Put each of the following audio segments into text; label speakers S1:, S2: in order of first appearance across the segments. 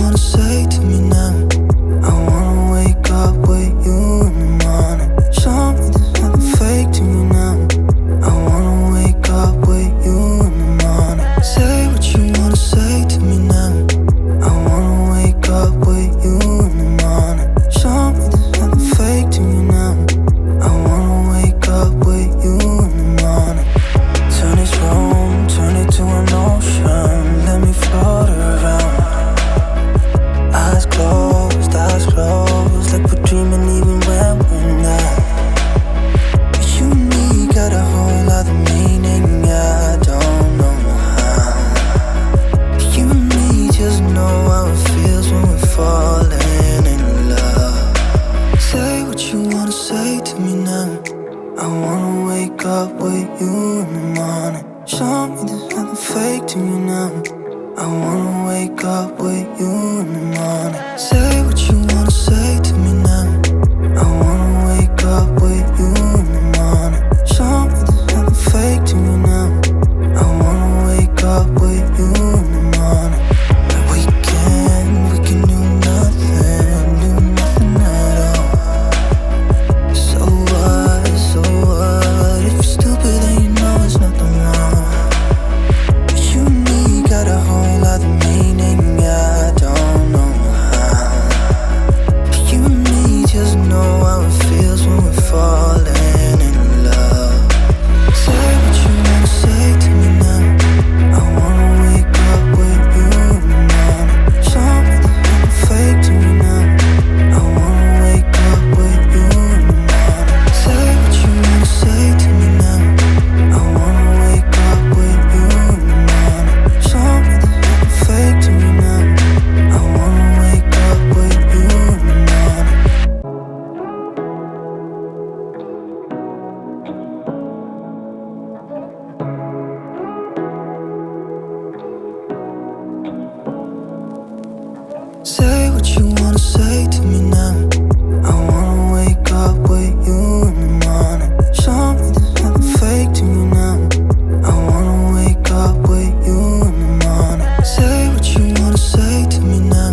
S1: wanna say to me now? I wanna wake up with you in the morning. Show me there's nothing fake to me now. I wanna wake up with you in the morning. Say what you wanna say to me now. I wanna wake up with you in the morning. Show me there's nothing fake to me now. I wanna wake up with you in the morning. Turn this room, turn it to an ocean. Let me float around. Eyes closed, like we're dreaming even when we're not. You and me got a whole other meaning, I don't know how. You and me just know how it feels when we're falling in love. Say what you wanna say to me now. I wanna wake up with you in the morning. Show me there's nothing fake to me now. I wanna wake up with you in the morning. Say what you wanna say to me now. I wanna wake up with you in the morning. Show me there's nothing fake to me now. I wanna wake up with you in the morning. We can do nothing at all. So what, if you're stupid then you know there's nothing wrong. But you and me got a whole other meaning, I don't know how. But you and me just know how it feels when we're falling in love. Say what you wanna say to me now. I wanna wake up with you in the morning. Show me there's nothing fake to me now. I wanna wake up with you in the morning. Say what you wanna say to me now. I wanna wake up with you in the morning. Show me there's nothing fake to me now. I wanna wake up with you in the morning. Say what you wanna say to me now. I wanna wake up with you in the morning. Show me there's nothing fake to me now. I wanna wake up with you in the morning. Say what you wanna say to me now.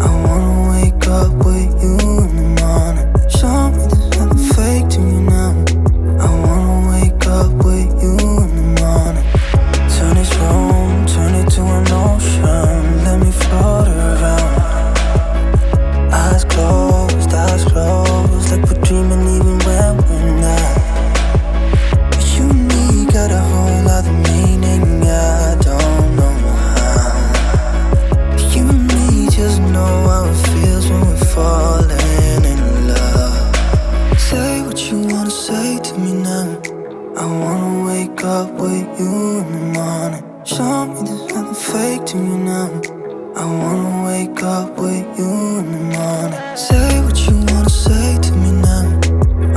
S1: I wanna wake up with you in the morning. Show me there's nothing fake to me now. I wanna wake up with you in the morning. Turn this room, turn it to an ocean. Let me float around. Eyes closed, like we're dreaming even when we're not. But you and me got a whole other meaning, I don't know how. But you and me just know how it feels when we're falling in love. Say what you wanna say to me now. I wanna wake up with you in the morning. Show me there's nothing fake to me now. I wanna wake up with you in the morning. Say what you wanna say to me now.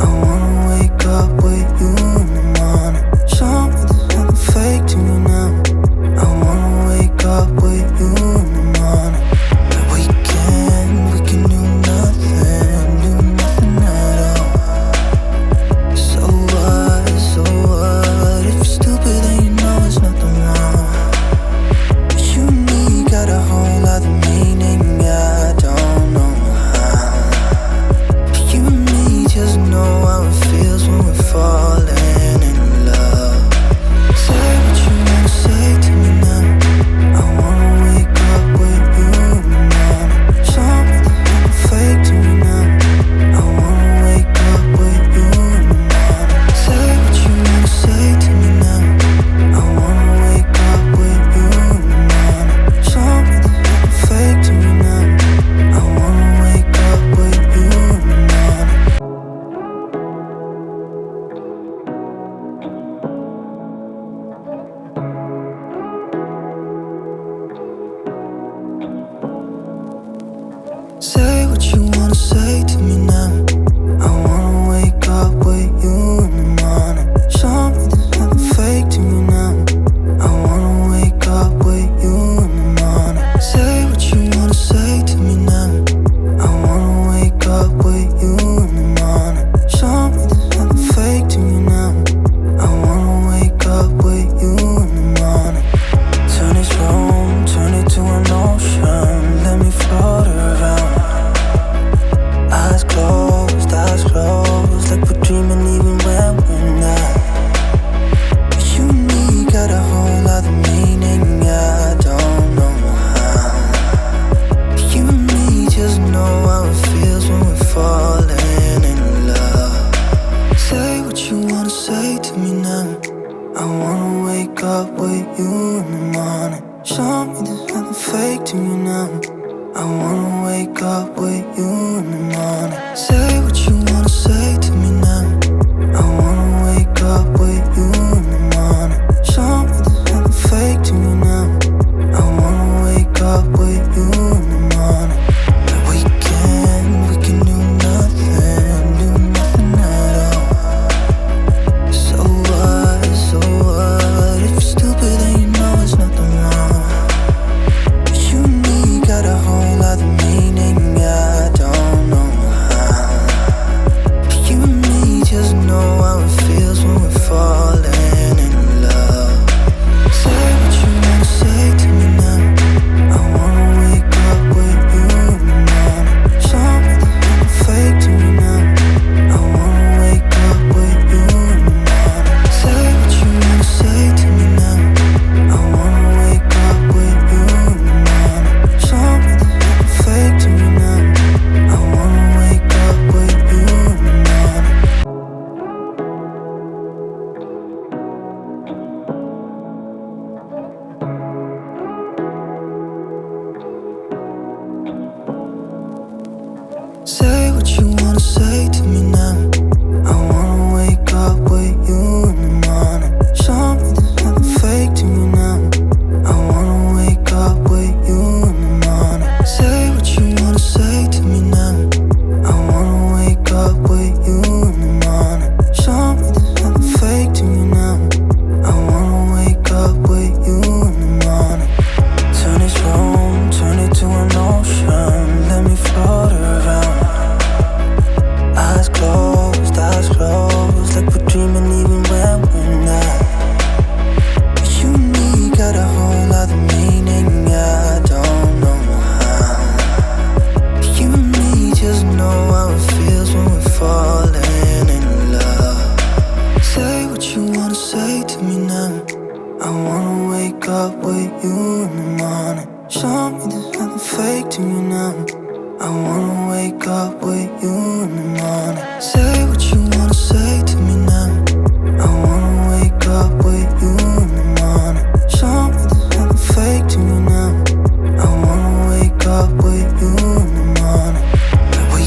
S1: I wanna wake up with you in the morning. Show me there's nothing fake to me now. I wanna wake up with you in the morning. We can do nothing at all. So what, if you're stupid then you know there's nothing wrong. But you and me got a whole other meaning, I don't know how. with you in the morning. Say what you wanna say to me now. I wanna wake up with you in the morning. Show me there's nothing fake to me now. I wanna wake up with you in the morning. We can do nothing at all. So what, if you're stupid then you know it's nothing wrong. But you and me got a whole other meaning, I don't know how. But you and me just know how it feels when we're falling in love. Say what you wanna say to me now. I wanna wake up with you in the morning. Show me there's nothing fake to me now. I wanna wake up with you in the morning. Say what you wanna say to me now. I wanna wake up with you in the morning. Show me there's nothing fake to me now. I wanna wake up with you in the morning. Say what you wanna say to me now. I wanna wake up with you in the morning. Show me there's nothing fake to me now. I wanna wake up with you in the morning. Say what you wanna say to me now. I wanna wake up with you in the morning. Show me there's nothing fake to me now. I wanna wake up with you in the morning. Turn this room, turn it to an ocean. Let me float around. Eyes closed, like we're dreaming even when we're not. But you and me got a whole other meaning, I don't know how. But you and me just know how it feels when we're falling in love. Say what you wanna say to me now. I wanna wake up with you in the morning. Show me there's nothing fake to me now. I wanna wake up with you in the morning. Say what you wanna say to me now. I wanna wake up with you in the morning. Show me there's nothing fake to me now. I wanna wake up with you in the morning. We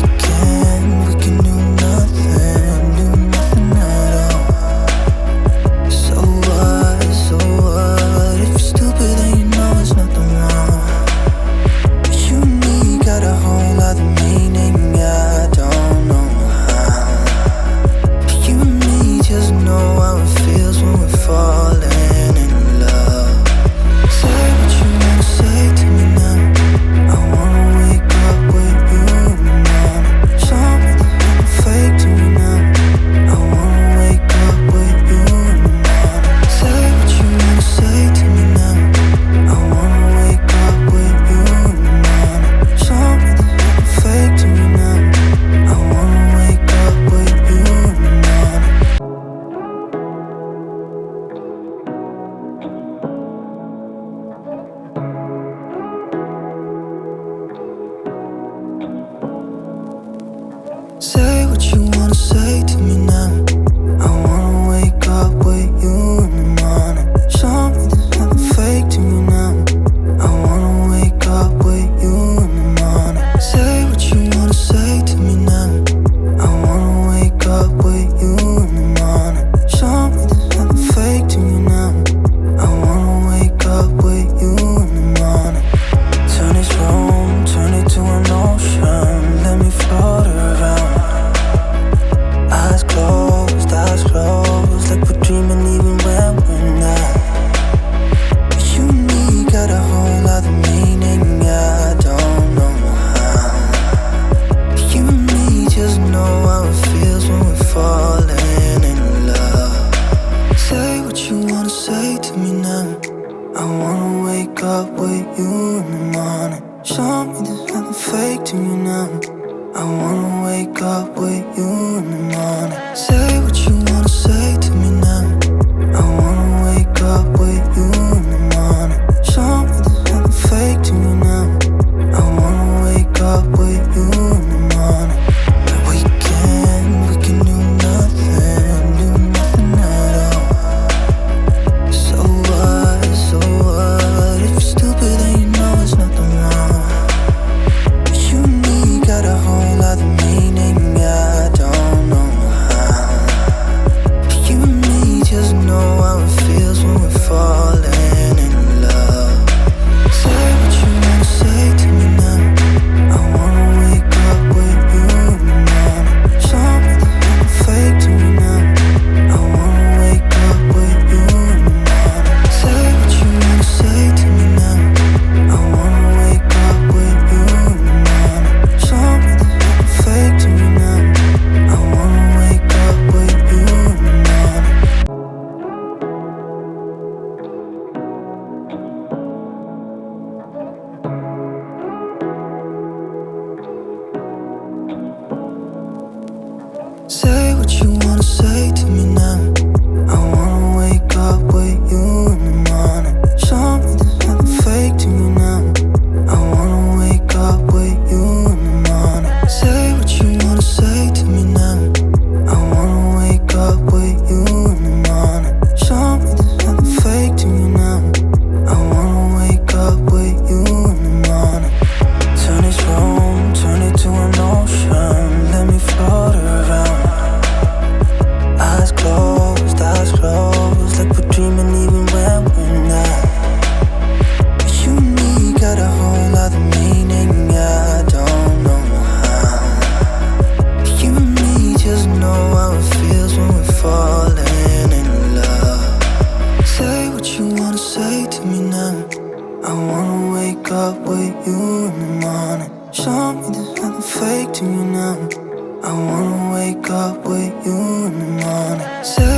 S1: can do nothing at all. So what, if you're stupid then you know it's nothing wrong. But you and me got a whole other meaning, I don't know how. But you and me just know how it feels when we're falling in love. Say what you wanna say to me now. I wanna wake up with you in the morning. Show me there's nothing fake to me now. I wanna wake up with you in the morning. Say what you wanna say to me now. I wanna wake up with you in the morning. Show me there's nothing fake to me now. I wanna wake up with you in the morning. Say what you wanna say to me now. I wanna wake up with you in the morning. Show me there's nothing fake to me now. I wanna wake up with you in the morning. Say what you wanna say to me now. I wanna wake up with you in the morning. Show me there's nothing fake to me now. I wanna wake up with you in the morning. Turn this room, turn it to an ocean. Let me float around. Eyes closed, like we're dreaming even when we're not. But you and me got a whole other meaning, I don't know how. But you and me just know how it feels when we're falling in love. Say what you wanna say to me now. I wanna wake up with you in the morning. Show me there's nothing fake to me now. I wanna wake up with you in the morning. Say what you wanna say to me now. I wanna wake up with you in the morning. Show me there's nothing fake to me now. I wanna wake up with you in the morning. We can do nothing at all. So what, if you're stupid then you know it's nothing wrong. But you and me got a Say what you wanna say to me now. I wanna wake up with you in the morning. Show me there's nothing fake to me now. I wanna wake up with you in the morning. Say what you wanna say to me now. I wanna wake up with you in the morning. Show me there's nothing fake to me now. I wanna wake up with you in the morning. Turn this room, turn it to an ocean. Let me float around. Eyes closed, like we're dreaming even when we're not. But you and me got a whole other meaning, I don't know how. You and me just know how it feels when we're falling in love. Say what you wanna say to me now. I wanna wake up with you in the morning. Show me there's nothing fake to me now. I wanna wake up with you in the morning. Say